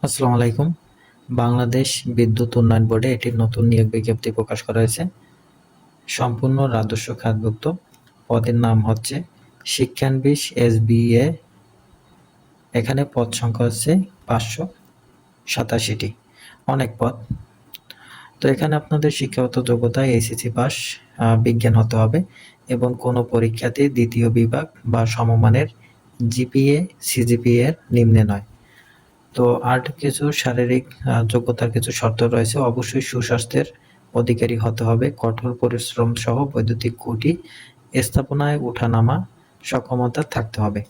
আসসালামু আলাইকুম। বাংলাদেশ বিদ্যুৎ উন্নয়ন বোর্ডে এটি নতুন নিয়োগ বিজ্ঞপ্তি প্রকাশ করা হয়েছে। সম্পূর্ণ রাজস্ব খাতভুক্ত। পদের নাম হচ্ছে শিক্ষানবিশ SBA। এখানে পদ সংখ্যা হচ্ছে 587টি। অনেক পদ। তো এখানে আপনাদের শিক্ষাগত যোগ্যতা SSC পাস, বিজ্ঞান হতে হবে এবং কোনো পরীক্ষাতে দ্বিতীয় বিভাগ বা সমমানের GPA CGPA এর নিম্নে নয়। তো আর কিছু শারীরিক যোগ্যতার কিছু শর্ত রয়েছে। অবশ্যই সুস্বাস্থ্যের অধিকারী হতে হবে, কঠোর পরিশ্রম সহ বৈদ্যুতিক খুঁটি স্থাপনায় ওঠানামা সক্ষমতা থাকতে হবে,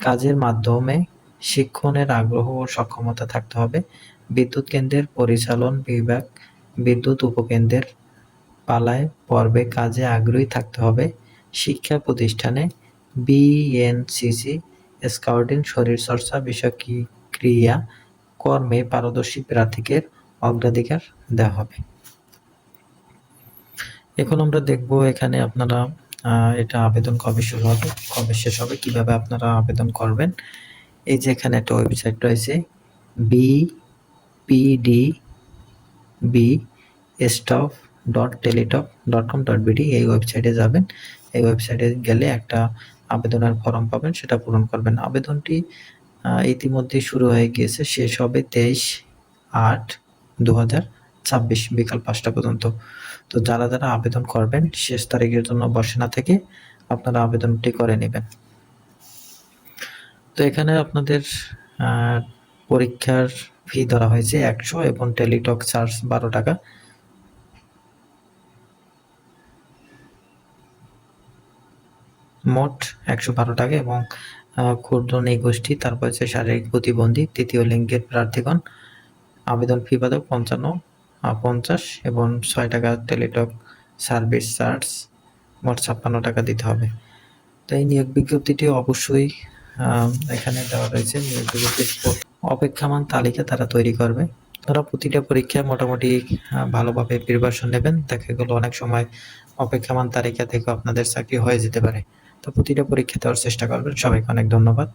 কাজের মাধ্যমে শিক্ষণের আগ্রহ ও সক্ষমতা থাকতে হবে, বিদ্যুৎ কেন্দ্রের পরিচালন বিভাগ বিদ্যুৎ উপকেন্দ্রের পালায় পর্বে কাজে আগ্রহী থাকতে হবে, শিক্ষা প্রতিষ্ঠানে BNCC স্কাউটিং শরীরচর্চা বিষয়ক ক্রিয়া কর্মে পারদর্শী প্রার্থীকে অগ্রাধিকার দেওয়া হবে। এখন আমরা দেখব এখানে আপনারা এটা আবেদন কবে শুরু হবে, কবে শেষ হবে, কিভাবে আপনারা আবেদন করবেন। এই যে এখানে একটা ওয়েবসাইট রয়েছে bpdbstaff.teletalk.com.bd। এই ওয়েবসাইটে যাবেন। এই ওয়েবসাইটে গেলে একটা আবেদনের ফর্ম পাবেন, সেটা পূরণ করবেন। আবেদনটি ইতিমধ্যে শুরু হয়ে গিয়েছে, শেষ হবে 23/8/2026 বিকাল 5টা পর্যন্ত। তো যারা আবেদন করবেন শেষ তারিখের জন্য বসে না থেকে আপনারা আবেদনটি করে নেবেন। তো এখানে আপনাদের পরীক্ষার ফি ধরা হয়েছে 100 এবং টেলিটক চার্জ 12 টাকা। মোট 112 টাকা এবং ক্ষুদ্র নৃগোষ্ঠী, তারপর হচ্ছে শারীরিক প্রতিবন্ধী, তৃতীয় লিঙ্গের প্রার্থীগণ আবেদন ফি পাবে 50 এবং 6 টাকা টেলিটক সার্ভিস চার্জ, মোট 56 টাকা দিতে হবে। তো এই নিয়োগ বিজ্ঞপ্তিটি অবশ্যই এখানে দেওয়া রয়েছে। নিয়োগ বিজ্ঞপ্তির অপেক্ষমান তালিকা তারা তৈরি করবে। তারা প্রতিটা পরীক্ষায় মোটামুটি ভালোভাবে প্রিপারেশন নেবেন। দেখা গেল অনেক সময় অপেক্ষমান তালিকা থেকে আপনাদের চাকরি হয়ে যেতে পারে। তো প্রতিটা পরীক্ষা দেওয়ার চেষ্টা করবেন। সবাইকে অনেক ধন্যবাদ।